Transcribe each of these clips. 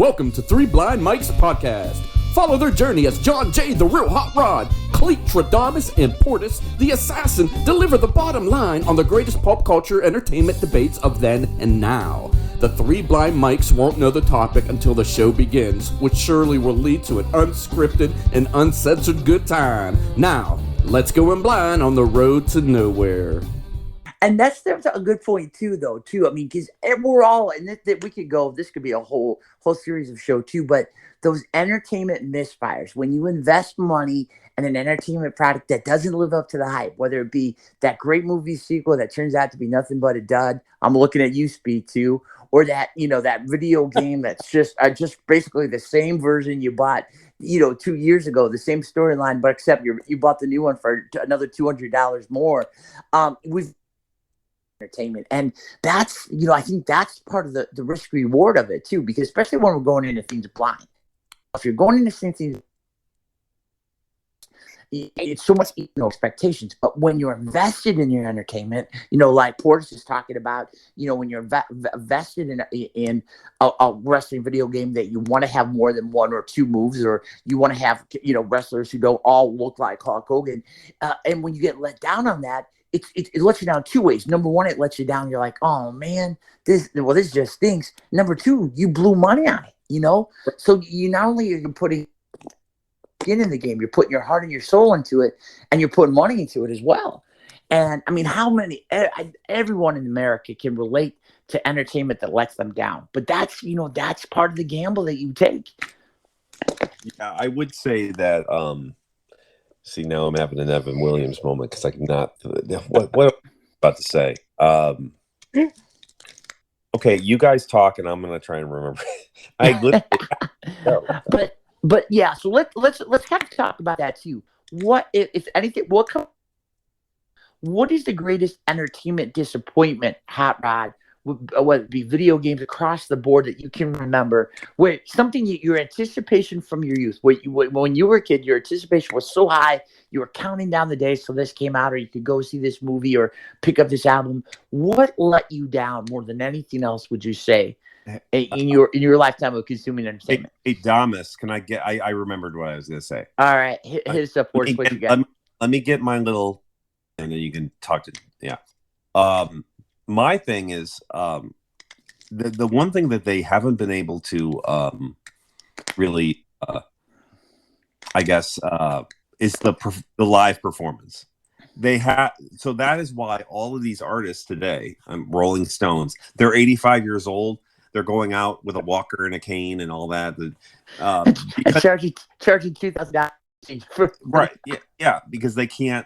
Welcome to Three Blind Mike's podcast. Follow their journey as John J. the Real Hot Rod, Cletrodamus, and Portis the Assassin deliver the bottom line on the greatest pop culture entertainment debates of then and now. The Three Blind Mikes won't know the topic until the show begins, which surely will lead to an unscripted and uncensored good time. Now, let's go in blind on the road to nowhere. And that's a good point too, though. I mean, because we're all, and we could go. This could be a whole series of show too. But those entertainment misfires, when you invest money in an entertainment product that doesn't live up to the hype, whether it be that great movie sequel that turns out to be nothing but a dud. I'm looking at you, Speed, too, or that that video game that's just basically the same version you bought 2 years ago, the same storyline, but except you bought the new one for another $200 more. We've entertainment, and that's I think that's part of the risk reward of it too, because especially when we're going into things blind. If you're going into things, it's so much expectations, but when you're invested in your entertainment, like Portis is talking about, when you're invested in a wrestling video game that you want to have more than one or two moves, or you want to have wrestlers who don't all look like Hulk Hogan, and when you get let down on that, it lets you down two ways. Number one, it lets you down. You're like, oh man, this just stinks. Number two, you blew money on it, So you not only are you putting skin in the game, you're putting your heart and your soul into it, and you're putting money into it as well. And I mean, everyone in America can relate to entertainment that lets them down. But that's part of the gamble that you take. Yeah, I would say that. See, now I'm having an Evan Williams moment because I cannot. What am I about to say? Okay, you guys talk, and I'm going to try and remember. But yeah. So let's kind of talk about that too. What if anything? What is the greatest entertainment disappointment, Hot Rod? Whether it be video games across the board that you can remember, where something your anticipation from your youth, when you were a kid, your anticipation was so high, you were counting down the days till this came out, or you could go see this movie or pick up this album. What let you down more than anything else, would you say, in your lifetime of consuming entertainment? Hey, Damus, can I get? I remembered what I was going to say. All right, hit us up. What you got? Let me get my little, and then you can talk to My thing is the one thing that they haven't been able to really, I guess, is the live performance. So that is why all of these artists today, Rolling Stones, they're 85 years old. They're going out with a walker and a cane and all that. Charging $2,000. Right? Yeah, because they can't.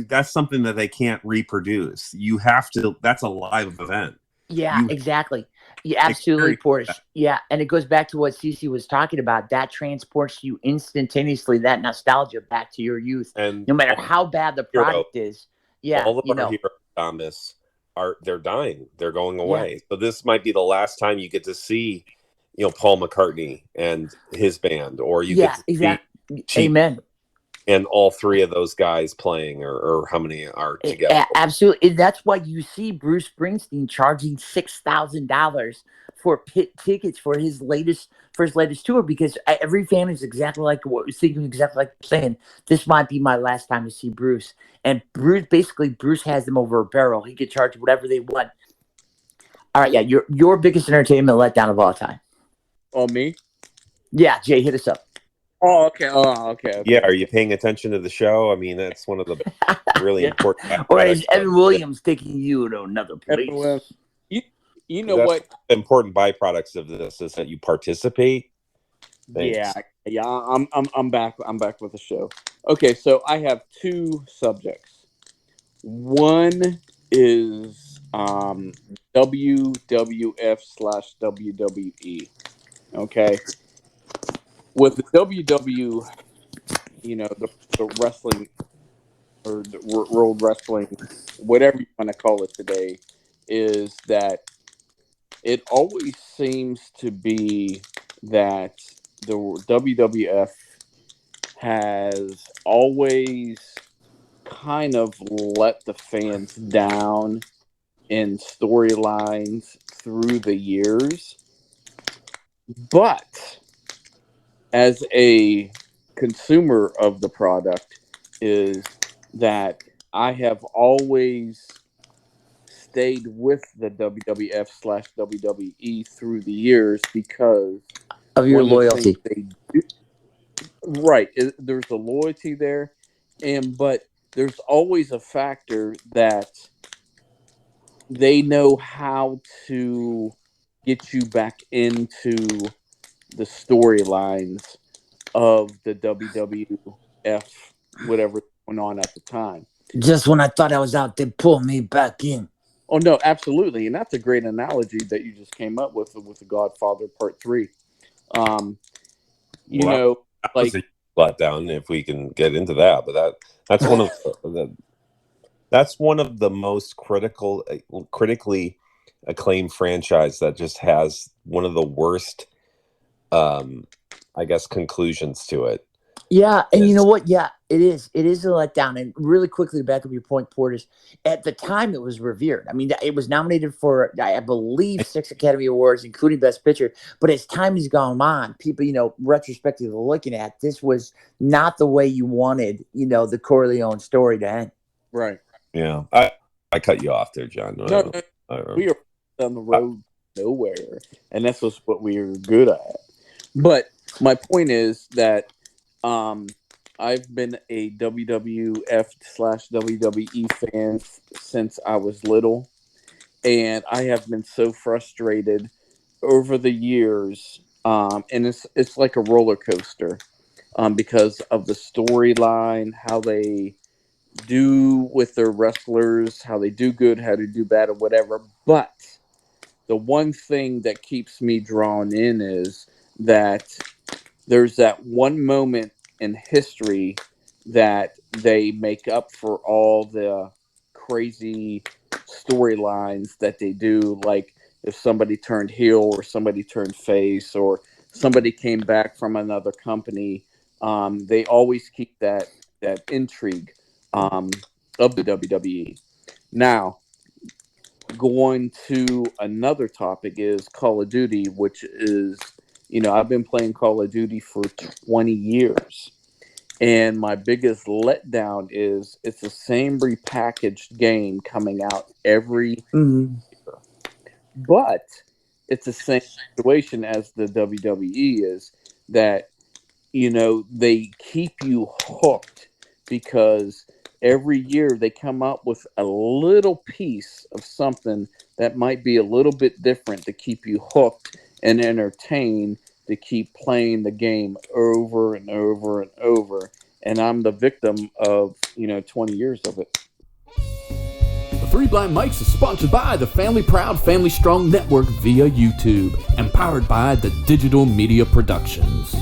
That's something that they can't reproduce. You have to. That's a live event. Yeah, exactly. Yeah, absolutely, Portis. Yeah, and it goes back to what Cece was talking about. That transports you instantaneously, that nostalgia back to your youth. And no matter how bad the product is. Yeah, all of our heroes on this they're dying. They're going away. Yeah. So this might be the last time you get to see, Paul McCartney and his band, or you get to exactly. Amen. And all three of those guys playing, or how many are together? Absolutely. That's why you see Bruce Springsteen charging $6,000 for pit tickets for his latest tour, because every fan is exactly like what thinking, exactly like saying, this might be my last time to see Bruce. And Bruce has them over a barrel. He can charge whatever they want. All right, yeah, your biggest entertainment letdown of all time. Oh, me? Yeah, Jay, hit us up. Oh, okay. Yeah, are you paying attention to the show? I mean, that's one of the really important. Or is Evan Williams taking you to another place? You know what? Important byproducts of this is that you participate. Thanks. Yeah. I'm back. I'm back with the show. Okay, so I have two subjects. One is WWF/WWE. Okay. With the WW, the wrestling, or the world wrestling, whatever you want to call it today, is that it always seems to be that the WWF has always kind of let the fans down in storylines through the years. But as a consumer of the product, is that I have always stayed with the WWF/WWE through the years because Of your one of the things loyalty. they do, right, there's a loyalty there, but there's always a factor that they know how to get you back into the storylines of the WWF, whatever going on at the time. Just when I thought I was out, they pulled me back in. Oh no, absolutely, and that's a great analogy that you just came up with the Godfather Part 3. You know, that like was a letdown if we can get into that, but that's one of that's one of the most critically acclaimed franchise that just has one of the worst, I guess, conclusions to it. Yeah, and you know what? Yeah, it is. It is a letdown. And really quickly, to back up your point, Portis, at the time it was revered. I mean, it was nominated for, I believe, 6 Academy Awards, including Best Picture. But as time has gone on, people, retrospectively looking at this was not the way you wanted, the Corleone story to end. right. Yeah, I cut you off there, John. No, we are on the road nowhere, and that's just what we are good at. But my point is that I've been a WWF/WWE fan since I was little, and I have been so frustrated over the years, and it's like a roller coaster, because of the storyline, how they do with their wrestlers, how they do good, how they do bad, or whatever. But the one thing that keeps me drawn in is that there's that one moment in history that they make up for all the crazy storylines that they do, like if somebody turned heel or somebody turned face or somebody came back from another company. They always keep that intrigue of the WWE. Now, going to another topic is Call of Duty, which is, I've been playing Call of Duty for 20 years. And my biggest letdown is it's the same repackaged game coming out every year. But it's the same situation as the WWE is that, they keep you hooked because every year they come up with a little piece of something that might be a little bit different to keep you hooked and entertained, to keep playing the game over and over and over. And I'm the victim of, 20 years of it. The Three Blind Mics is sponsored by the Family Proud, Family Strong Network via YouTube and powered by the Digital Media Productions.